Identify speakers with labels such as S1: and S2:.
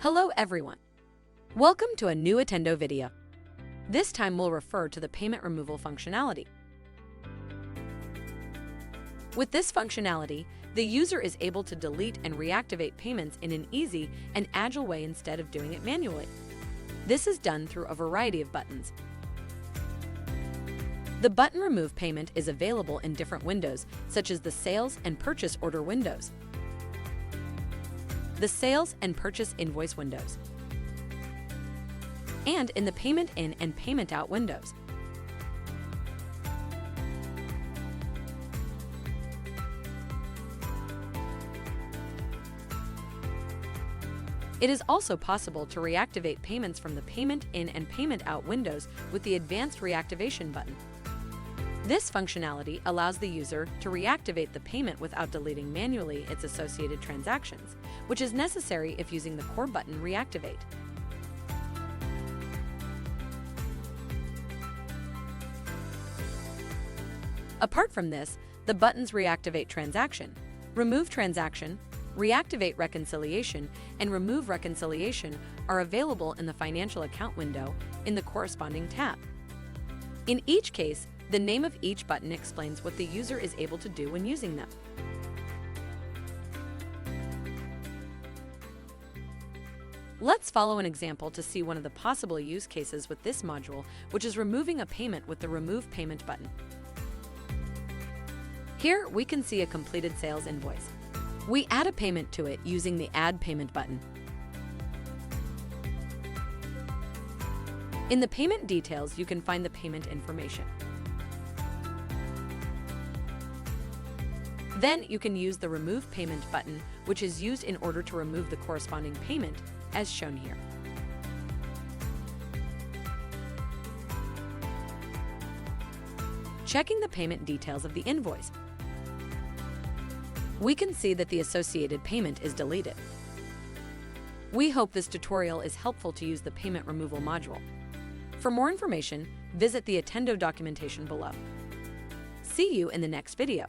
S1: Hello everyone! Welcome to a new Attendo video. This time we'll refer to the payment removal functionality. With this functionality, the user is able to delete and reactivate payments in an easy and agile way instead of doing it manually. This is done through a variety of buttons. The button Remove Payment is available in different windows, such as the Sales and Purchase Order windows, the Sales and Purchase Invoice windows, and in the Payment In and Payment Out windows. It is also possible to reactivate payments from the Payment In and Payment Out windows with the Advanced Reactivation button. This functionality allows the user to reactivate the payment without deleting manually its associated transactions, which is necessary if using the core button Reactivate. Apart from this, the buttons Reactivate Transaction, Remove Transaction, Reactivate Reconciliation, and Remove Reconciliation are available in the Financial Account window in the corresponding tab. In each case, the name of each button explains what the user is able to do when using them. Let's follow an example to see one of the possible use cases with this module, which is removing a payment with the Remove Payment button. Here we can see a completed sales invoice. We add a payment to it using the Add Payment button. In the payment details, you can find the payment information. Then you can use the Remove Payment button, which is used in order to remove the corresponding payment, as shown here. Checking the payment details of the invoice, we can see that the associated payment is deleted. We hope this tutorial is helpful to use the payment removal module. For more information, visit the Attendo documentation below. See you in the next video.